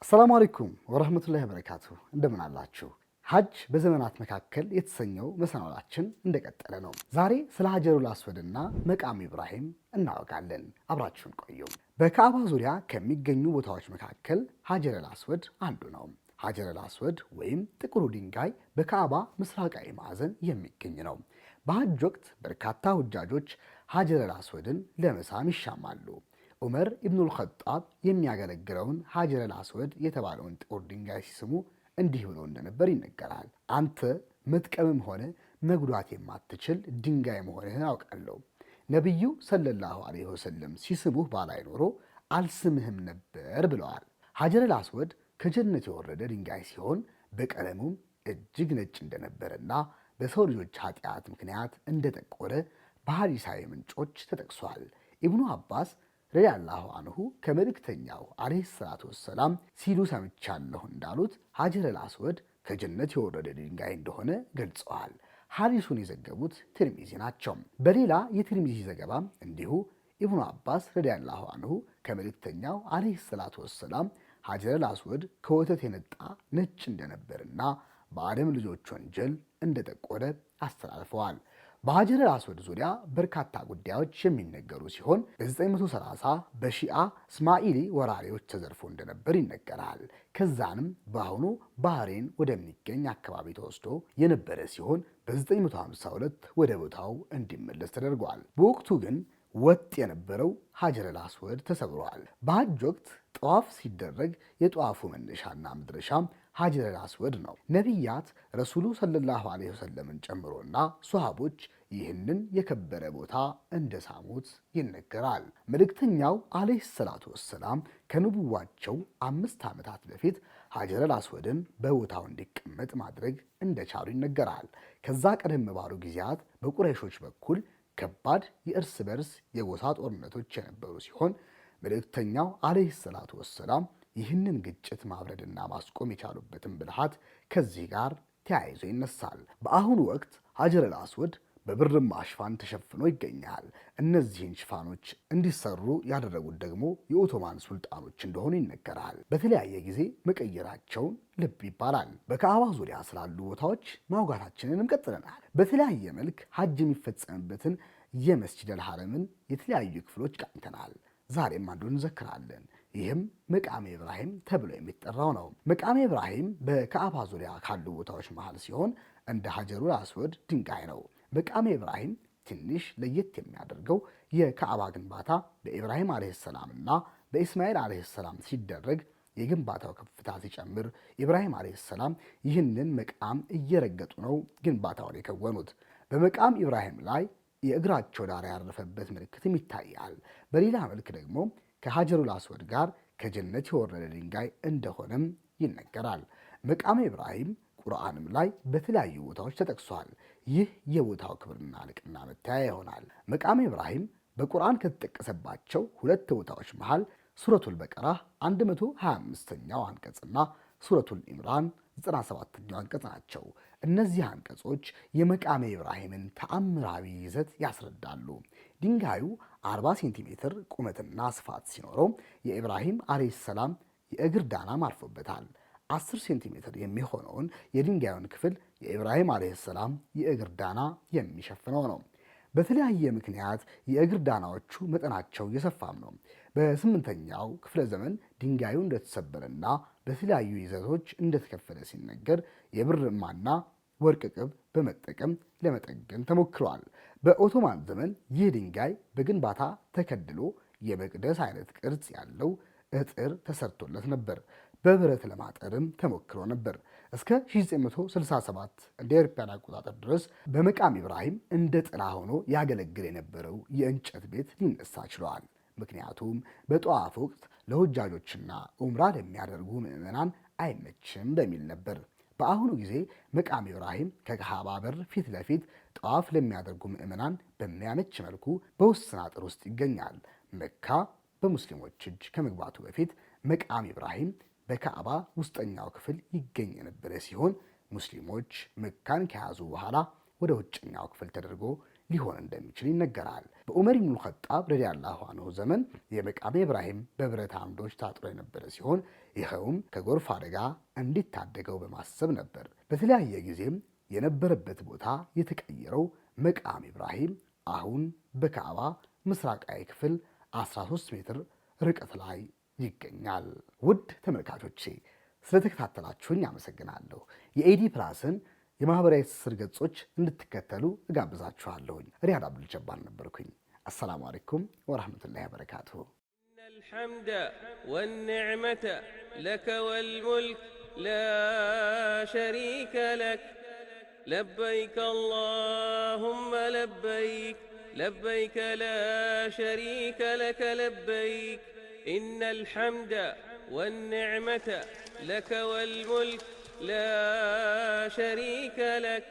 አሰላሙ አለይኩም ወራህመቱላሂ ወበረካቱሁ። እንደምን አላችሁ? ሐጅ በዘመናት መካከል የተሰኘው መሰናዷችን እንደቀጠለ ነው። ዛሬ ስለ ሀጀሩል አስወድና መቃም ኢብራሂም እናወጋለን። አብራችሁን ቆዩ። በካዕባ ዙሪያ ከሚገኙ ቦታዎች መካከል ሀጀሩል አስወድ አንዱ ነው። ሀጀሩል አስወድ ወይም ጥቁሩ ድንጋይ በካዕባ ምስራቃዊ ማዕዘን የሚገኝ ነው። በሐጅ ወቅት በርካታ ሁጃጆች ሀጀሩል አስወድን ለመሳም ይሻማሉ። ዑመር ኢብኑል ኸጣብ የሚያገለግለውን ሀጀሩል አስወድ የተባለውን ጥቁር ድንጋይ ሲስሙ እንዲህ ብሎ እንደነበር ይነገራል። አንተ መጥቀምም ሆነ መጉዳት የማትችል ድንጋይ መሆንህን አውቃለሁ። ነቢዩ ሰለላሁ ዐለይሂ ወሰለም ሲስሙህ ባላይ ኖሮ አልስምህም ነበር ብለዋል። ሀጀሩል አስወድ ከጀነት የወረደ ድንጋይ ሲሆን በቀለሙም እጅግ ነጭ እንደነበረና በሰው ልጆች ኃጢአት ምክንያት እንደጠቆረ በሐዲሳዊ ምንጮች ተጠቅሷል። ኢብኑ አባስ ረዲየላሁ አንሁ ከመልእክተኛው ዓለይሂ ሰላቱ ወሰላም ሲሉ ሰምቻለሁ እንዳሉት ሀጀሩል አስወድ ከጀነት የወረደ ድንጋይ እንደሆነ ገልጸዋል። ሐዲሱን የዘገቡት ትርሚዚ ናቸው። በሌላ የትርሚዚ ዘገባ እንዲሁ ኢብኑ አባስ ረዲየላሁ አንሁ ከመልእክተኛው ዓለይሂ ሰላቱ ወሰላም ሀጀሩል አስወድ ከወተት የነጣ ነጭ እንደነበርና በአደም ልጆች ወንጀል እንደጠቆረ አስተላልፈዋል። በሀጀሩል አስወድ ዙሪያ በርካታ ጉዳዮች የሚነገሩ ሲሆን በ930 በሺአ እስማኢሊ ወራሪዎች ተዘርፎ እንደነበር ይነገራል። ከዛንም በአሁኑ ባህሬን ወደሚገኝ አካባቢ ተወስዶ የነበረ ሲሆን በ952 ወደ ቦታው እንዲመለስ ተደርጓል። በወቅቱ ግን ወጥ የነበረው ሀጀሩል አስወድ ተሰብሯል። በሐጅ ወቅት ጠዋፍ ሲደረግ የጠዋፉ መነሻና መድረሻም ሀጀሩል አስወድ ነው። ነቢያት ረሱሉ ሰለላሁ ዐለይሂ ወሰለምን ጨምሮና ሷሃቦች ይህንን የከበረ ቦታ እንደሳሙት ይነገራል። መልእክተኛው ዐለይሂ ሰላቱ ወሰላም ከንቡዋቸው 5 ዓመታት በፊት ሀጀሩል አስወድን በቦታው እንዲቀመጥ ማድረግ እንደቻሉ ይነገራል። ከዛ ቀደም ባሉ ጊዜያት በቁረይሾች በኩል ከባድ የእርስ በርስ የጎሳ ጦርነቶች የነበሩ ሲሆን መልእክተኛው ዐለይሂ ሰላቱ ወሰላም ይህንን ግጭት ማብረድና ማስቆም የቻሉበትን ብልሃት ከዚህ ጋር ተያይዞ ይነሳል። በአሁኑ ወቅት ሀጀሩል አስወድ በብርማ ሽፋን ተሸፍኖ ይገኛል። እነዚህን ሽፋኖች እንዲሰሩ ያደረጉት ደግሞ የኦቶማን ሱልጣኖች እንደሆኑ ይነገራል። በተለያየ ጊዜ መቀየራቸውን ልብ ይባላል። በካዕባ ዙሪያ ስላሉ ቦታዎች ማውጋታችንንም ቀጥለናል። በተለያየ መልክ ሐጅ የሚፈጸምበትን የመስጂደል ሐረምን የተለያዩ ክፍሎች ቃኝተናል። ዛሬም አንዱን እንዘክራለን። ይህም መቃም ኢብራሂም ተብሎ የሚጠራው ነው። መቃም ኢብራሂም በካዕባ ዙሪያ ካሉ ቦታዎች መሃል ሲሆን እንደ ሀጀሩል አስወድ ድንጋይ ነው። መቃም ኢብራሂም ትንሽ ለየት የሚያደርገው የካዕባ ግንባታ በኢብራሂም ዓለይሂ ሰላም እና በኢስማኤል ዓለይሂ ሰላም ሲደረግ የግንባታው ከፍታ ሲጨምር ኢብራሂም ዓለይሂ ሰላም ይህንን መቃም እየረገጡ ነው ግንባታውን የከወኑት። በመቃም ኢብራሂም ላይ የእግራቸው ዳር ያረፈበት ምልክትም ይታያል። በሌላ መልክ ደግሞ ከሀጀሩል አስወድ ጋር ከጀነት የወረደ ድንጋይ እንደሆነም ይነገራል። መቃም ኢብራሂም ቁርአንም ላይ በተለያዩ ቦታዎች ተጠቅሷል። ይህ የቦታው ክብርና ልቅና መታያ ይሆናል። መቃም ኢብራሂም በቁርአን ከተጠቀሰባቸው 2 ቦታዎች መሃል ሱረቱል በቀራ 125ኛው አንቀጽና ሱረቱል ኢምራን 97ኛው አንቀጽ ናቸው። እነዚህ አንቀጾች የመቃም ኢብራሂምን ተአምራዊ ይዘት ያስረዳሉ። ድንጋዩ 40 ሴንቲሜትር ቁመትና ስፋት ሲኖረው የኢብራሂም ዓለይሂ ሰላም የእግር ዳናም አርፎበታል። 10 ሴንቲሜትር የሚሆነውን የድንጋዩን ክፍል የኢብራሂም ዓለይሂ ሰላም የእግር ዳና የሚሸፍነው ነው። በተለያየ ምክንያት የእግር ዳናዎቹ መጠናቸው የሰፋም ነው። በ8ኛው ክፍለ ዘመን ድንጋዩ እንደተሰበረና በተለያዩ ይዘቶች እንደተከፈለ ሲነገር የብርማና ወርቅ ቅብ በመጠቀም ለመጠገን ተሞክሯል። በኦቶማን ዘመን ይህ ድንጋይ በግንባታ ተከድሎ የመቅደስ አይነት ቅርጽ ያለው እጥር ተሰርቶለት ነበር። በብረት ለማጠርም ተሞክሮ ነበር። እስከ 1967 እንደ አውሮፓውያን አቆጣጠር ድረስ በመቃም ኢብራሂም እንደ ጥላ ሆኖ ያገለግል የነበረው የእንጨት ቤት ሊነሳ ችሏል። ምክንያቱም በጠዋፍ ወቅት ለሁጃጆችና ኡምራ ለሚያደርጉ ምዕመናን አይመችም በሚል ነበር። በአሁኑ ጊዜ መቃም ኢብራሂም ከካዕባ በር ፊት ለፊት ጠዋፍ ለሚያደርጉ ምዕመናን በሚያመች መልኩ በውስን አጥር ውስጥ ይገኛል። መካ በሙስሊሞች እጅ ከመግባቱ በፊት መቃም ኢብራሂም በካዕባ ውስጠኛው ክፍል ይገኝ የነበረ ሲሆን ሙስሊሞች መካን ከያዙ በኋላ ወደ ውጭኛው ክፍል ተደርጎ ሊሆን እንደሚችል ይነገራል። በዑመር ኢብኑል ኸጣብ ረዲየላሁ ዐንሁ ዘመን የመቃመ ኢብራሂም በብረት አምዶች ታጥሮ የነበረ ሲሆን ይኸውም ከጎርፍ አደጋ እንዲታደገው በማሰብ ነበር። በተለያየ ጊዜም የነበረበት ቦታ የተቀየረው መቃመ ኢብራሂም አሁን በካዕባ ምስራቃዊ ክፍል 13 ሜትር ርቀት ላይ ይገኛል። ውድ ተመልካቾቼ ስለተከታተላችሁኝ አመሰግናለሁ። የኤዲ ፕላስን የማህበራዊ ትስስር ገጾች እንድትከተሉ እጋብዛችኋለሁኝ። ሪያድ አብዱል ጀባር ነበርኩኝ። አሰላሙ አለይኩም ወራህመቱላሂ ወበረካቱሁ። الحمد والنعمة لك والملك لا شريك لك لبيك اللهم لبيك لبيك لا شريك لك لبيك إن الحمد والنعمة لك والملك لا شريك لك